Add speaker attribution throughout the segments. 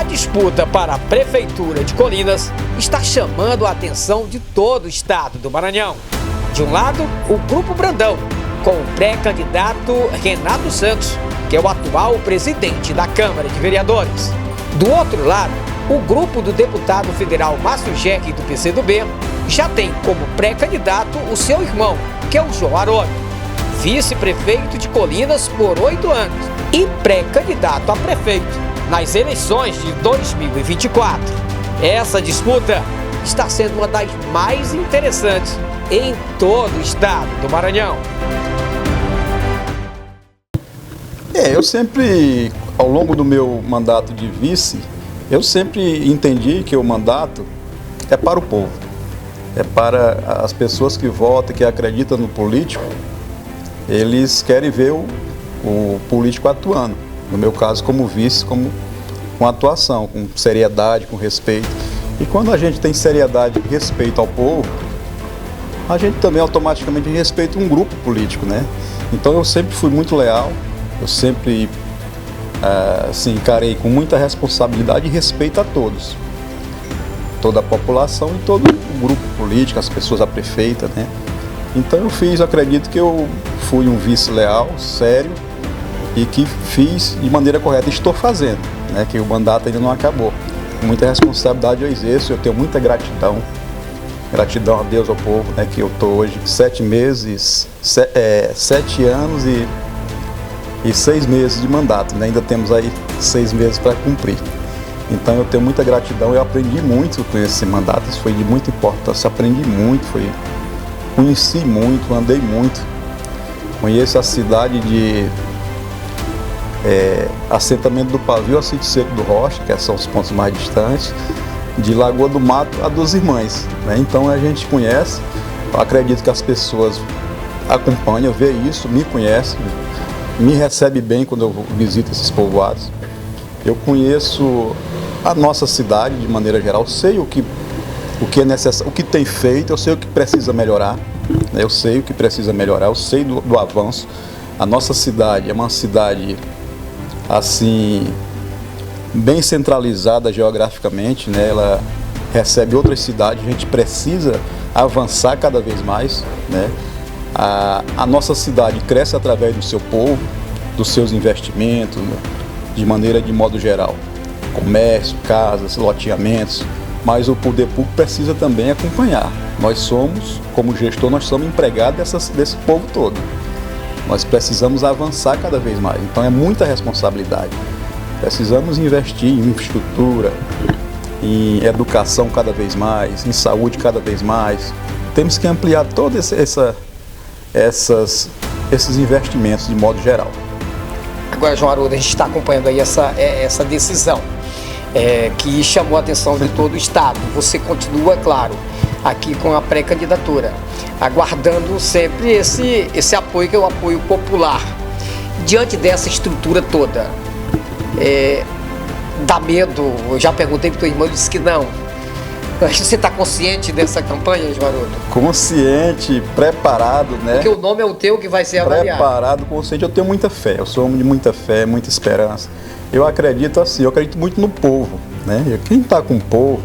Speaker 1: A disputa para a Prefeitura de Colinas está chamando a atenção de todo o estado do Maranhão. De um lado, o Grupo Brandão, com o pré-candidato Renato Santos, que é o atual presidente da Câmara de Vereadores. Do outro lado, o grupo do deputado federal Márcio Gerri, do PCdoB, já tem como pré-candidato o seu irmão, que é o João Haroldo, vice-prefeito de Colinas por 8 anos e pré-candidato a prefeito nas eleições de 2024. Essa disputa está sendo uma das mais interessantes em todo o estado do Maranhão.
Speaker 2: Eu sempre, ao longo do meu mandato de vice, eu sempre entendi que o mandato é para o povo, é para as pessoas que votam, que acreditam no político. Eles querem ver o político atuando, no meu caso como vice, com atuação, com seriedade, com respeito. E quando a gente tem seriedade e respeito ao povo, a gente também automaticamente respeita um grupo político, né? Então eu sempre fui muito leal, eu sempre encarei com muita responsabilidade e respeito a todos, toda a população e todo o grupo político, as pessoas, a prefeita, né? Então eu acredito que eu fui um vice leal, sério, e que fiz de maneira correta, estou fazendo, né? Que o mandato ainda não acabou. Com muita responsabilidade eu exerço, eu tenho muita gratidão a Deus, ao povo, né? Que eu estou hoje 7 anos e 6 meses de mandato, né? Ainda temos aí 6 meses para cumprir. Então eu tenho muita gratidão, eu aprendi muito com esse mandato, isso foi de muita importância, aprendi muito, conheci muito, andei muito, conheço a cidade de assentamento do Pavio a Sítio Seco do Rocha, que são os pontos mais distantes, de Lagoa do Mato a Duas Irmãs, né? Então a gente conhece, eu acredito que as pessoas acompanham, vê isso, me conhecem, me recebe bem quando eu visito esses povoados. Eu conheço a nossa cidade de maneira geral, sei o que é necessário, o que tem feito, eu sei o que precisa melhorar, né? Eu sei o que precisa melhorar, eu sei do avanço. A nossa cidade é uma cidade assim bem centralizada geograficamente, né? Ela recebe outras cidades, a gente precisa avançar cada vez mais, né? A nossa cidade cresce através do seu povo, dos seus investimentos, né? De modo geral, comércio, casas, loteamentos, mas o poder público precisa também acompanhar. Nós somos, como gestor, nós somos empregados desse povo todo. Nós precisamos avançar cada vez mais, então é muita responsabilidade. Precisamos investir em infraestrutura, em educação cada vez mais, em saúde cada vez mais. Temos que ampliar todos esses investimentos de modo geral.
Speaker 1: Agora, João Haroldo, a gente está acompanhando aí essa decisão que chamou a atenção de todo o estado. Você continua, claro, aqui com a pré-candidatura, aguardando sempre esse apoio, que é o apoio popular. Diante dessa estrutura toda, dá medo? Eu já perguntei para o teu irmão, ele disse que não. Você está consciente dessa campanha, João Haroldo?
Speaker 2: Consciente, preparado, né?
Speaker 1: Porque o nome é o teu que vai ser avaliado.
Speaker 2: Preparado, consciente, eu tenho muita fé, eu sou homem de muita fé, muita esperança. Eu acredito muito no povo, né? Quem está com o povo,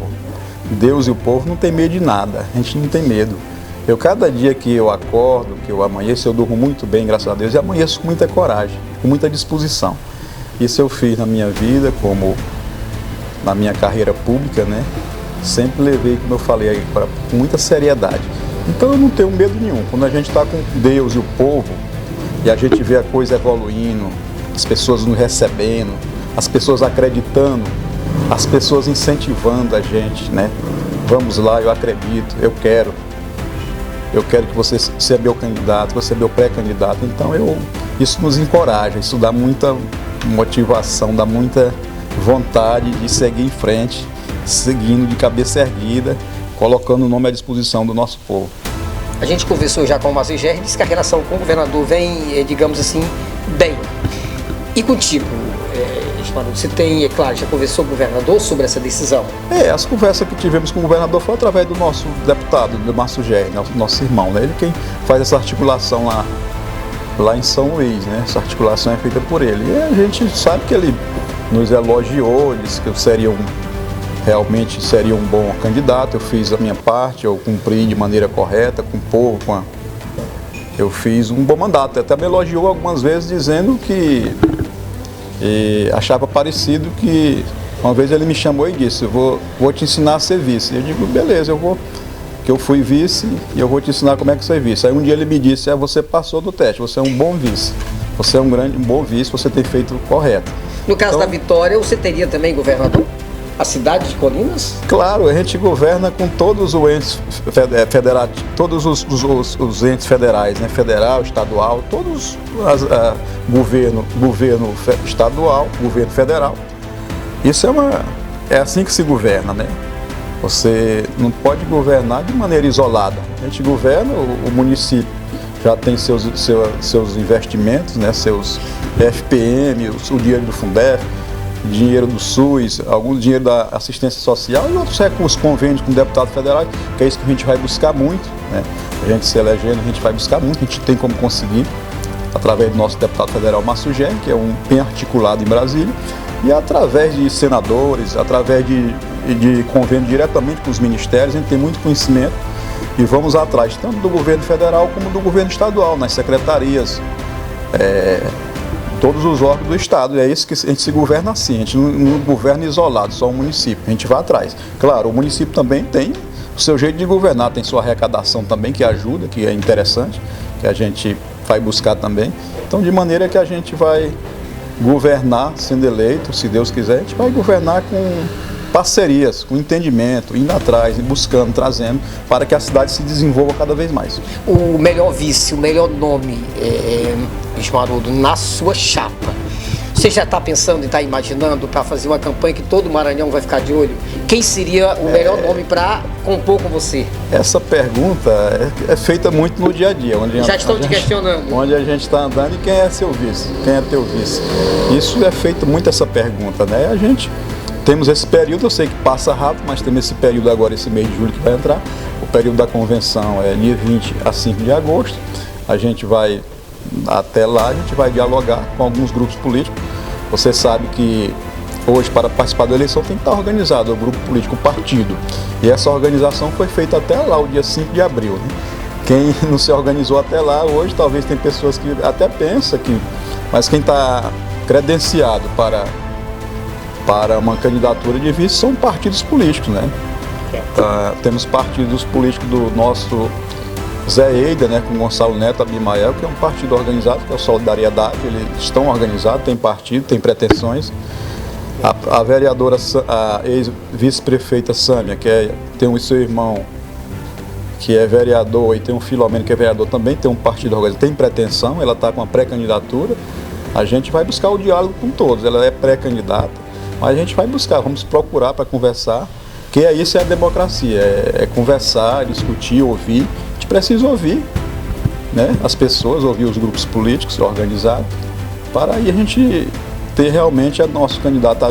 Speaker 2: Deus e o povo, não tem medo de nada, a gente não tem medo. Cada dia que eu acordo, que eu amanheço, eu durmo muito bem, graças a Deus, e amanheço com muita coragem, com muita disposição. Isso eu fiz na minha vida, como na minha carreira pública, né? Sempre levei, como eu falei aí, com muita seriedade. Então eu não tenho medo nenhum. Quando a gente está com Deus e o povo, e a gente vê a coisa evoluindo, as pessoas nos recebendo, as pessoas acreditando, as pessoas incentivando a gente, né? Vamos lá, eu acredito, eu quero que você seja meu candidato, você é meu pré-candidato. Então isso nos encoraja, isso dá muita motivação, dá muita vontade de seguir em frente, seguindo de cabeça erguida, colocando o nome à disposição do nosso povo.
Speaker 1: A gente conversou já com o Márcio Gerri, disse que a relação com o governador vem, digamos assim, bem. E contigo, você tem, é claro, já conversou com o governador sobre essa decisão?
Speaker 2: As conversas que tivemos com o governador foi através do nosso deputado, do Márcio Gerri, nosso irmão, né? Ele quem faz essa articulação lá em São Luís, né? Essa articulação é feita por ele. E a gente sabe que ele nos elogiou, disse que eu realmente seria um bom candidato. Eu fiz a minha parte, eu cumpri de maneira correta com o povo, eu fiz um bom mandato. Até me elogiou algumas vezes dizendo que achava parecido, que uma vez ele me chamou e disse: eu vou te ensinar a ser vice. Eu digo: beleza, que eu fui vice e eu vou te ensinar como é que você é vice. Aí um dia ele me disse: você passou do teste, você é um bom vice, você é um bom vice, você tem feito correto.
Speaker 1: No caso da vitória, você teria também governador? A cidade de Colinas?
Speaker 2: Claro, a gente governa com todos os entes federativos, todos os entes federais, né? Federal, estadual, todos governo estadual, governo federal. Isso é assim que se governa, né? Você não pode governar de maneira isolada. A gente governa, o município já tem seus investimentos, né? Seus FPM, o dinheiro do Fundef, dinheiro do SUS, algum dinheiro da assistência social e outros recursos, convênios com deputados federais, que é isso que a gente vai buscar muito, né? A gente se elegendo, a gente vai buscar muito, a gente tem como conseguir, através do nosso deputado federal Márcio Gerri, que é um bem articulado em Brasília, e através de senadores, através de convênio diretamente com os ministérios, a gente tem muito conhecimento e vamos atrás, tanto do governo federal como do governo estadual, nas secretarias, todos os órgãos do Estado. E é isso que a gente se governa assim, a gente não governa isolado, só o município, a gente vai atrás. Claro, o município também tem o seu jeito de governar, tem sua arrecadação também, que ajuda, que é interessante, que a gente vai buscar também. Então, de maneira que a gente vai governar sendo eleito, se Deus quiser, a gente vai governar com parcerias, com entendimento, indo atrás, buscando, trazendo, para que a cidade se desenvolva cada vez mais.
Speaker 1: O melhor vice, o melhor nome, Ismarudo, na sua chapa, você já está pensando e está imaginando para fazer uma campanha que todo o Maranhão vai ficar de olho? Quem seria o melhor nome para compor com você?
Speaker 2: Essa pergunta é feita muito no dia a dia.
Speaker 1: Já estão te questionando.
Speaker 2: Onde a gente está andando e quem é seu vice, quem é teu vice. Isso é feito muito essa pergunta, né? A gente temos esse período, eu sei que passa rápido, mas temos esse período agora, esse mês de julho que vai entrar. O período da convenção é dia 20 a 5 de agosto. A gente vai, até lá, a gente vai dialogar com alguns grupos políticos. Você sabe que hoje, para participar da eleição, tem que estar organizado o grupo político, o partido. E essa organização foi feita até lá, o dia 5 de abril. Né? Quem não se organizou até lá, hoje, talvez tem pessoas que até pensam que... Mas quem está credenciado para uma candidatura de vice são partidos políticos, né? Temos partidos políticos do nosso Zé Eida, né, com Gonçalo Neto, Abimael, que é um partido organizado, que é a Solidariedade, eles estão organizados, tem partido, tem pretensões. A vereadora, a ex-vice-prefeita Sâmia, tem o seu irmão, que é vereador, e tem um Filomeno, que é vereador também, tem um partido organizado, tem pretensão, ela está com uma pré-candidatura. A gente vai buscar o diálogo com todos, ela é pré-candidata, mas a gente vai buscar, vamos procurar para conversar, que isso é a democracia, é conversar, discutir, ouvir. A gente precisa ouvir, né, as pessoas, ouvir os grupos políticos organizados, para aí a gente ter realmente nosso candidato a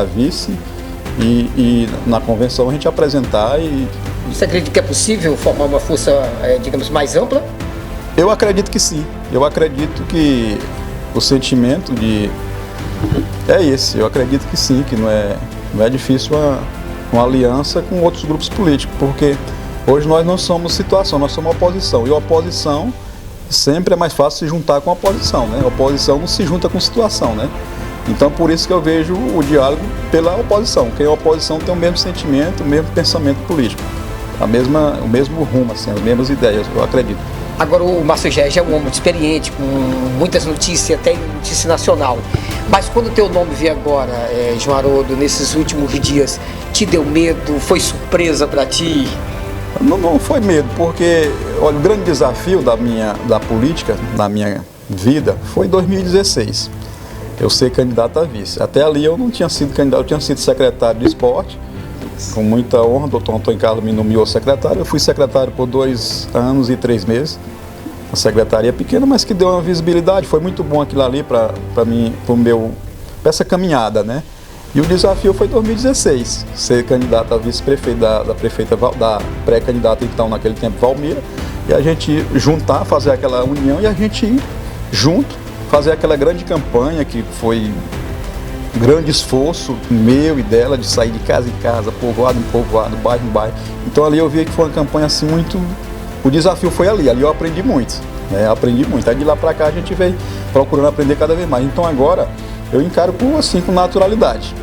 Speaker 2: vice e na convenção a gente apresentar.
Speaker 1: Você acredita que é possível formar uma força, digamos, mais ampla?
Speaker 2: Eu acredito que sim, eu acredito que o sentimento é esse, eu acredito que sim, que não é difícil uma aliança com outros grupos políticos, porque hoje nós não somos situação, nós somos oposição, e a oposição sempre é mais fácil se juntar com a oposição, né? A oposição não se junta com situação, né? Então por isso que eu vejo o diálogo pela oposição, quem é oposição tem o mesmo sentimento, o mesmo pensamento político, o mesmo rumo, assim, as mesmas ideias, eu acredito.
Speaker 1: Agora o Márcio Gerri é um homem muito experiente, com muitas notícias, até notícia nacional. Mas quando o teu nome veio agora, Ismarudo, nesses últimos dias, te deu medo? Foi surpresa para ti?
Speaker 2: Não foi medo, porque olha, o grande desafio da política, na minha vida, foi em 2016. Eu ser candidato a vice. Até ali eu não tinha sido candidato, eu tinha sido secretário de esporte. Com muita honra, o doutor Antônio Carlos me nomeou secretário. Eu fui secretário por 2 anos e 3 meses. Uma secretaria pequena, mas que deu uma visibilidade. Foi muito bom aquilo ali para mim, para essa caminhada, né? E o desafio foi em 2016, ser candidato a vice-prefeito da pré-candidata, então, naquele tempo, Valmira. E a gente juntar, fazer aquela união e a gente ir junto, fazer aquela grande campanha que foi grande esforço meu e dela de sair de casa em casa, povoado em povoado, bairro em bairro. Então ali eu vi que foi uma campanha assim muito... O desafio foi ali eu aprendi muito, né? Aprendi muito. Aí de lá para cá a gente veio procurando aprender cada vez mais. Então agora eu encaro com naturalidade.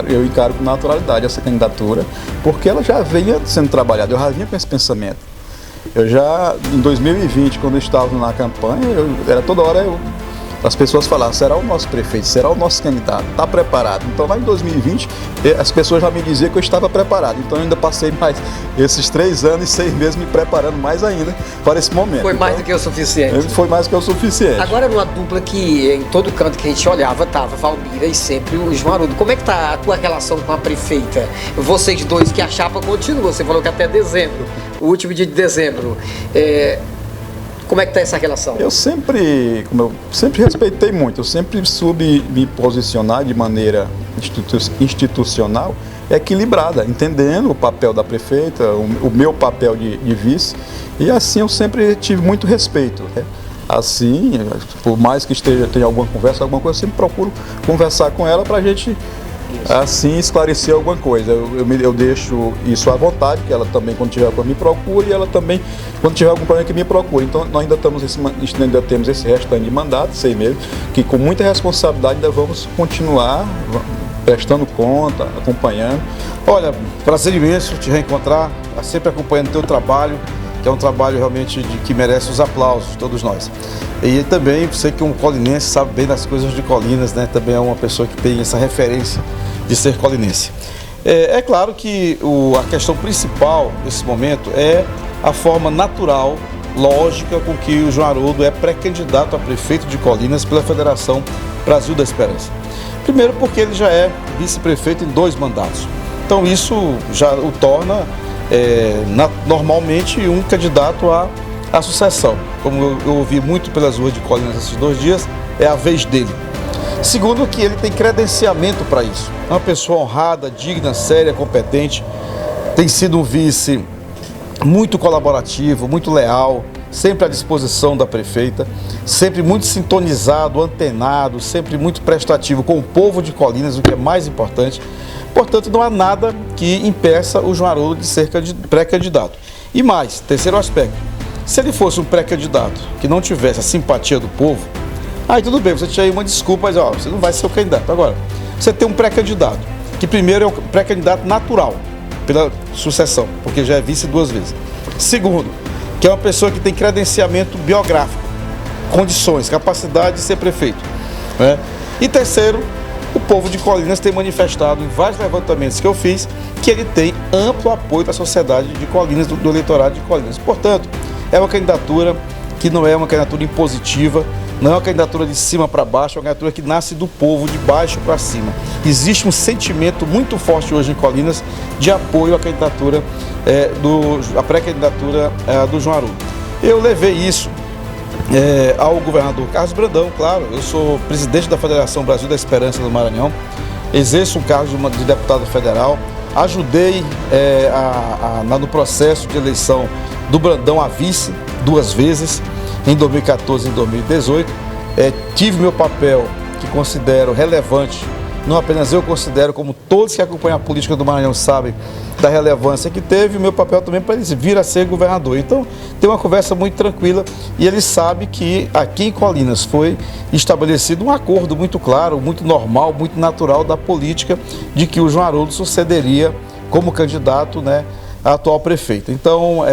Speaker 2: Eu encaro com naturalidade essa candidatura, porque ela já vinha sendo trabalhada, eu já vinha com esse pensamento. Eu já, em 2020, quando eu estava na campanha, era toda hora as pessoas falavam, será o nosso prefeito, será o nosso candidato, está preparado? Então lá em 2020, as pessoas já me diziam que eu estava preparado, então eu ainda passei mais esses 3 anos e 6 meses me preparando mais ainda para esse momento.
Speaker 1: Foi mais do que o suficiente.
Speaker 2: Foi mais do que o suficiente.
Speaker 1: Agora numa dupla que em todo canto que a gente olhava estava Valmira e sempre o João Haroldo. Como é que está a tua relação com a prefeita? Vocês dois, que a chapa continua, você falou que até dezembro, o último dia de dezembro. Como é que está essa relação? Eu sempre respeitei muito, eu sempre soube me posicionar de maneira institucional, equilibrada, entendendo o papel da prefeita, o meu papel de vice, e assim eu sempre tive muito respeito, né? Assim, por mais que tenha alguma conversa, alguma coisa, eu sempre procuro conversar com ela para a gente assim esclarecer alguma coisa. Eu deixo isso à vontade, que ela também, quando tiver alguma, me procure, e ela também, quando tiver algum problema, que me procure. Então nós ainda temos esse restante de mandato, 6 meses, que com muita responsabilidade ainda vamos continuar prestando conta, acompanhando.
Speaker 3: Olha, prazer imenso te reencontrar, sempre acompanhando o teu trabalho, que é um trabalho realmente que merece os aplausos de todos nós. E também, sei que um colinense sabe bem das coisas de Colinas, né? Também é uma pessoa que tem essa referência de ser colinense. É claro que a questão principal nesse momento é a forma natural, lógica, com que o João Haroldo é pré-candidato a prefeito de Colinas pela Federação Brasil da Esperança. Primeiro porque ele já é vice-prefeito em 2 mandatos. Então isso já o torna normalmente um candidato à sucessão. Como eu ouvi muito pelas ruas de Colinas esses 2 dias, é a vez dele. Segundo, que ele tem credenciamento para isso. É uma pessoa honrada, digna, séria, competente. Tem sido um vice muito colaborativo, muito leal, sempre à disposição da prefeita, sempre muito sintonizado, antenado, sempre muito prestativo com o povo de Colinas, o que é mais importante. Portanto, não há nada que impeça o João Haroldo de ser pré-candidato. E mais, terceiro aspecto, se ele fosse um pré-candidato que não tivesse a simpatia do povo, aí tudo bem, você tinha aí uma desculpa, mas você não vai ser o candidato. Agora, você tem um pré-candidato, que primeiro é um pré-candidato natural, pela sucessão, porque já é vice 2 vezes. Segundo, que é uma pessoa que tem credenciamento biográfico, condições, capacidade de ser prefeito, né? E terceiro, o povo de Colinas tem manifestado em vários levantamentos que eu fiz que ele tem amplo apoio da sociedade de Colinas, do eleitorado de Colinas. Portanto, é uma candidatura que não é uma candidatura impositiva, não é uma candidatura de cima para baixo, é uma candidatura que nasce do povo, de baixo para cima. Existe um sentimento muito forte hoje em Colinas de apoio à candidatura, a pré-candidatura do João Haroldo. Eu levei isso ao governador Carlos Brandão, claro, eu sou presidente da Federação Brasil da Esperança do Maranhão, exerço um cargo de deputado federal, ajudei no processo de eleição do Brandão a vice 2 vezes, em 2014 e em 2018. Tive meu papel, que considero relevante, não apenas eu considero, como todos que acompanham a política do Maranhão sabem da relevância que teve, o meu papel também para ele vir a ser governador. Então, tem uma conversa muito tranquila e ele sabe que aqui em Colinas foi estabelecido um acordo muito claro, muito normal, muito natural da política de que o João Haroldo sucederia como candidato, né, a atual prefeito. Então,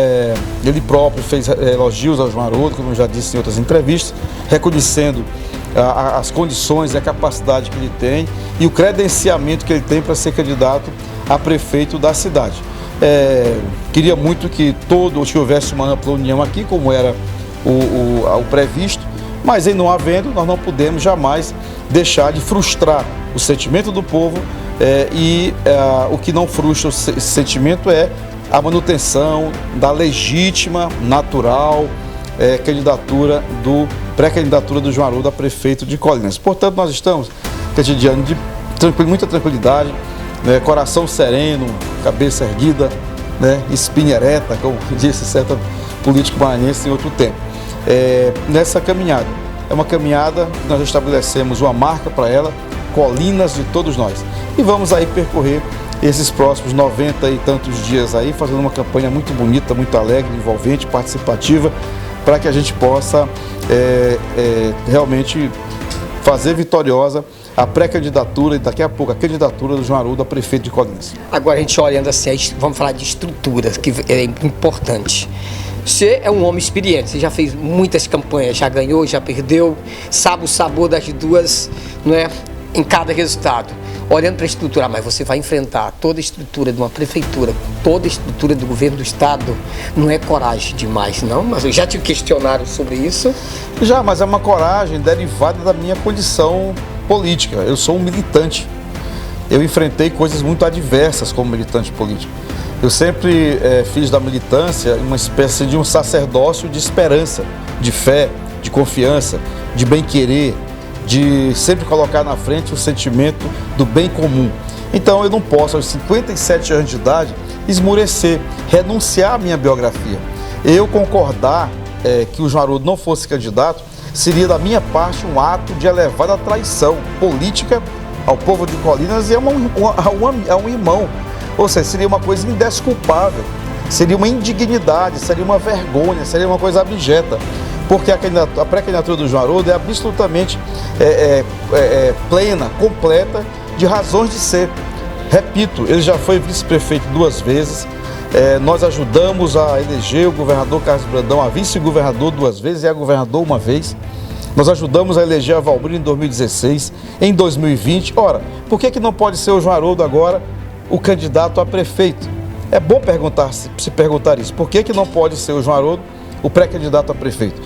Speaker 3: ele próprio fez elogios ao João Haroldo, como eu já disse em outras entrevistas, reconhecendo as condições e a capacidade que ele tem e o credenciamento que ele tem para ser candidato a prefeito da cidade. Queria muito que houvesse uma ampla união aqui, como era o previsto, mas em não havendo, nós não podemos jamais deixar de frustrar o sentimento do povo o que não frustra esse sentimento é a manutenção da legítima, natural pré-candidatura do João Haroldo a prefeito de Colinas. Portanto, nós estamos candidatos de muita tranquilidade, né, coração sereno, cabeça erguida, né, espinha ereta, como disse certo político maranhense em outro tempo. Nessa caminhada, é uma caminhada que nós estabelecemos uma marca para ela, Colinas, de todos nós. E vamos aí percorrer esses próximos 90 e tantos dias aí, fazendo uma campanha muito bonita, muito alegre, envolvente, participativa, para que a gente possa realmente fazer vitoriosa a pré-candidatura e daqui a pouco a candidatura do João Haroldo a prefeito de Colinas.
Speaker 1: Agora a gente olhando assim, vamos falar de estrutura, que é importante. Você é um homem experiente, você já fez muitas campanhas, já ganhou, já perdeu, sabe o sabor das duas, não é, em cada resultado. Olhando para a estrutura, mas você vai enfrentar toda a estrutura de uma prefeitura, toda a estrutura do governo do estado, não é coragem demais, não? Mas eu já te questionaram sobre isso.
Speaker 3: Já, mas é uma coragem derivada da minha condição política. Eu sou um militante. Eu enfrentei coisas muito adversas como militante político. Eu sempre fiz da militância uma espécie de um sacerdócio de esperança, de fé, de confiança, de bem-querer, de sempre colocar na frente o sentimento do bem comum. Então eu não posso, aos 57 anos de idade, esmorecer, renunciar à minha biografia. Eu concordar que o João Haroldo não fosse candidato seria da minha parte um ato de elevada traição política ao povo de Colinas e a um irmão. Ou seja, seria uma coisa indesculpável, seria uma indignidade, seria uma vergonha, seria uma coisa abjeta. Porque a pré-candidatura do João Haroldo é absolutamente plena, completa, de razões de ser. Repito, ele já foi vice-prefeito 2 vezes, nós ajudamos a eleger o governador Carlos Brandão a vice-governador 2 vezes e a governador 1 vez. Nós ajudamos a eleger a Valmir em 2016, em 2020. Ora, por que não pode ser o João Haroldo agora o candidato a prefeito? É bom se perguntar isso. Por que não pode ser o João Haroldo o pré-candidato a prefeito?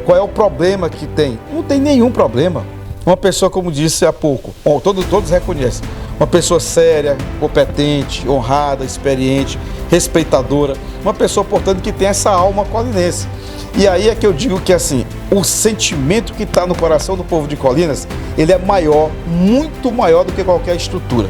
Speaker 3: Qual é o problema que tem? Não tem nenhum problema. Uma pessoa, como disse há pouco, todos reconhecem, uma pessoa séria, competente, honrada, experiente, respeitadora, uma pessoa, portanto, que tem essa alma colinense. E aí é que eu digo que, assim, o sentimento que está no coração do povo de Colinas, ele é maior, muito maior do que qualquer estrutura.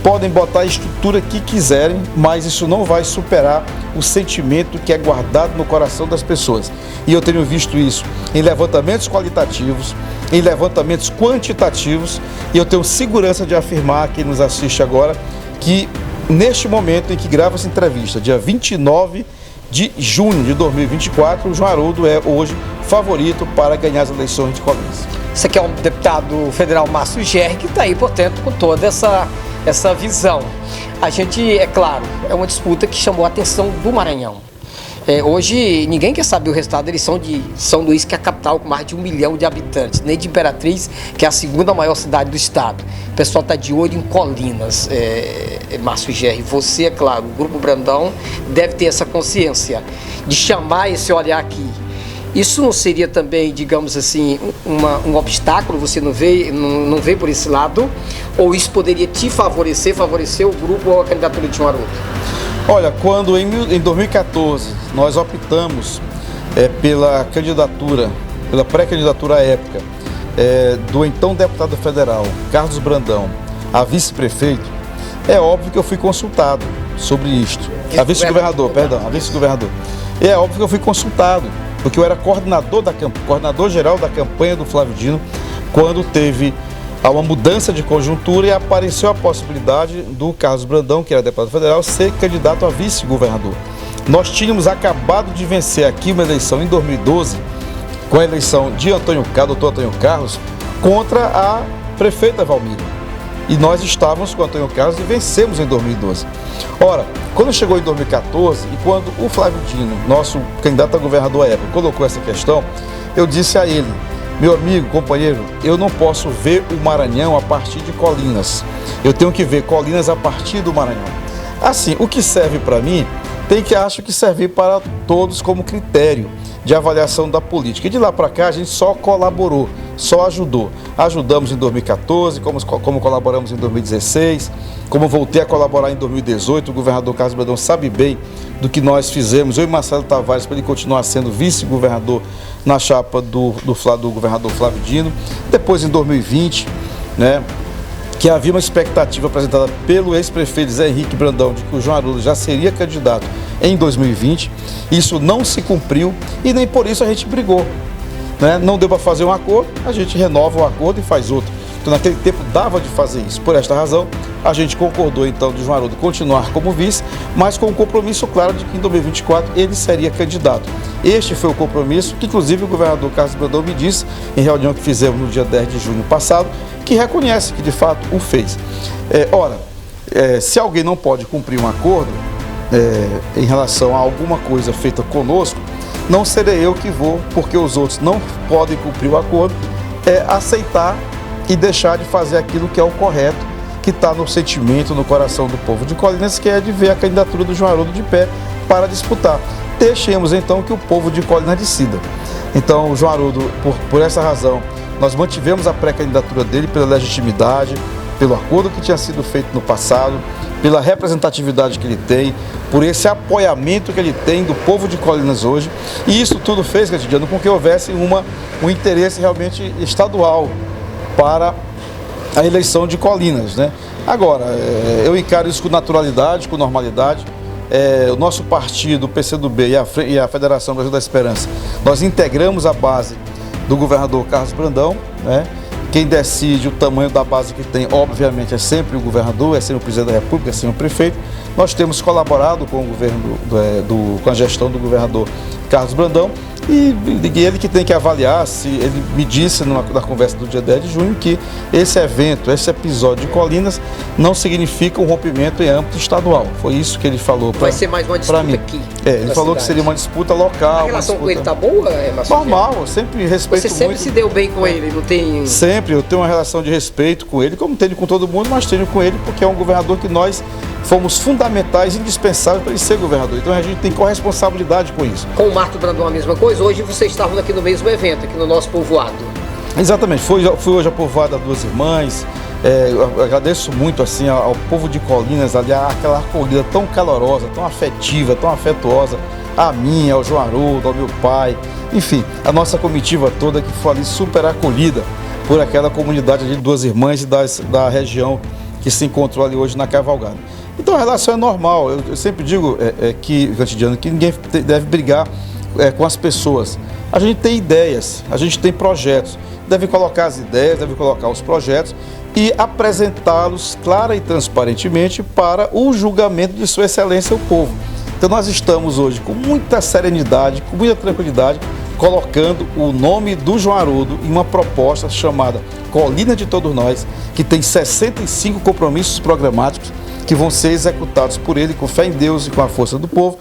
Speaker 3: Podem botar a estrutura que quiserem, mas isso não vai superar o sentimento que é guardado no coração das pessoas. E eu tenho visto isso em levantamentos qualitativos, em levantamentos quantitativos, e eu tenho segurança de afirmar a quem nos assiste agora que neste momento em que gravo essa entrevista, dia 29 de junho de 2024, o João Haroldo é hoje favorito para ganhar as eleições de Colinas.
Speaker 1: Você que é um deputado federal Márcio Gerri, que está aí, portanto, com toda essa visão. A gente, é claro, é uma disputa que chamou a atenção do Maranhão. Hoje, ninguém quer saber o resultado da eleição de São Luís, que é a capital com mais de 1 milhão de habitantes, nem de Imperatriz, que é a 2ª maior cidade do estado. O pessoal está de olho em Colinas. Márcio Gerri, você, é claro, o Grupo Brandão deve ter essa consciência de chamar esse olhar aqui. Isso não seria também, digamos assim, um obstáculo? Você não vê por esse lado? Ou isso poderia te favorecer o grupo ou a candidatura de João Haroldo?
Speaker 3: Olha, quando em 2014 nós optamos pela pré-candidatura à época do então deputado federal Carlos Brandão a vice-prefeito, é óbvio que eu fui consultado sobre isto. A vice-governador. É óbvio que eu fui consultado, porque eu era coordenador geral da campanha do Flávio Dino, quando teve uma mudança de conjuntura e apareceu a possibilidade do Carlos Brandão, que era deputado federal, ser candidato a vice-governador. Nós tínhamos acabado de vencer aqui uma eleição em 2012, com a eleição de doutor Antônio Carlos, contra a prefeita Valmir. E nós estávamos com o Antônio Carlos e vencemos em 2012. Ora, quando chegou em 2014 e quando o Flávio Dino, nosso candidato a governador à época, colocou essa questão, eu disse a ele: meu amigo, companheiro, eu não posso ver o Maranhão a partir de Colinas. Eu tenho que ver Colinas a partir do Maranhão. Assim, o que serve para mim, acho que servir para todos como critério de avaliação da política. E de lá para cá a gente só colaborou, só ajudou. Ajudamos em 2014, como colaboramos em 2016, como voltei a colaborar em 2018. O governador Carlos Brandão sabe bem do que nós fizemos, eu e Marcelo Tavares, para ele continuar sendo vice-governador na chapa do governador Flávio Dino. Depois, em 2020, que havia uma expectativa apresentada pelo ex-prefeito Zé Henrique Brandão de que o João Haroldo já seria candidato em 2020. Isso não se cumpriu e nem por isso a gente brigou. Não deu para fazer um acordo, a gente renova o acordo e faz outro. Então, naquele tempo dava de fazer isso. Por esta razão, a gente concordou então de João Haroldo continuar como vice, mas com o compromisso claro de que em 2024 ele seria candidato. Este foi o compromisso que inclusive o governador Carlos Brandão me disse em reunião que fizemos no dia 10 de junho passado, que reconhece que de fato o fez. Se alguém não pode cumprir um acordo em relação a alguma coisa feita conosco, não serei eu que vou, porque os outros não podem cumprir o acordo, aceitar e deixar de fazer aquilo que é o correto, que está no sentimento, no coração do povo de Colinas, que é de ver a candidatura do João Haroldo de pé para disputar. Deixemos então que o povo de Colinas decida. Então, o João Haroldo, por essa razão, nós mantivemos a pré-candidatura dele pela legitimidade, pelo acordo que tinha sido feito no passado, pela representatividade que ele tem, por esse apoiamento que ele tem do povo de Colinas hoje. E isso tudo fez, Candidiano, com que houvesse um interesse realmente estadual para a eleição de Colinas, né? Agora, eu encaro isso com naturalidade, com normalidade. O nosso partido, o PCdoB e a Federação Brasil da Esperança, nós integramos a base do governador Carlos Brandão, né? Quem decide o tamanho da base que tem, obviamente, é sempre o governador, é sempre o presidente da República, é sempre o prefeito. Nós temos colaborado com o governo, com a gestão do governador Carlos Brandão, e ele que tem que avaliar. Se ele me disse na conversa do dia 10 de junho que esse evento, esse episódio de Colinas não significa um rompimento em âmbito estadual. Foi isso que ele falou para mim.
Speaker 1: Vai ser mais uma disputa aqui.
Speaker 3: Ele falou cidade. Que seria uma disputa local.
Speaker 1: A relação com ele está boa, Márcio?
Speaker 3: Normal, eu sempre respeito muito.
Speaker 1: Você sempre se deu bem com ele, não tem...
Speaker 3: Sempre, eu tenho uma relação de respeito com ele, como tenho com todo mundo, mas tenho com ele porque é um governador que nós fomos fundamentais, indispensáveis para ele ser governador. Então a gente tem corresponsabilidade com isso.
Speaker 1: Com o Marco Brandão a mesma coisa? Hoje vocês estavam aqui no mesmo evento, aqui no nosso povoado.
Speaker 3: Exatamente, fui hoje a povoada das Duas Irmãs. Eu agradeço muito assim ao povo de Colinas, ali, aquela acolhida tão calorosa, tão afetiva, tão afetuosa, a mim, ao João Haroldo, ao meu pai, enfim, a nossa comitiva toda que foi ali super acolhida por aquela comunidade ali de Duas Irmãs e da região que se encontrou ali hoje na cavalgada. Então a relação é normal. Eu sempre digo Candidiano, que ninguém deve brigar com as pessoas. A gente tem ideias, a gente tem projetos, deve colocar as ideias, deve colocar os projetos e apresentá-los clara e transparentemente para o julgamento de Sua Excelência, o povo. Então nós estamos hoje com muita serenidade, com muita tranquilidade, colocando o nome do João Haroldo em uma proposta chamada Colinas de Todos Nós, que tem 65 compromissos programáticos que vão ser executados por ele com fé em Deus e com a força do povo,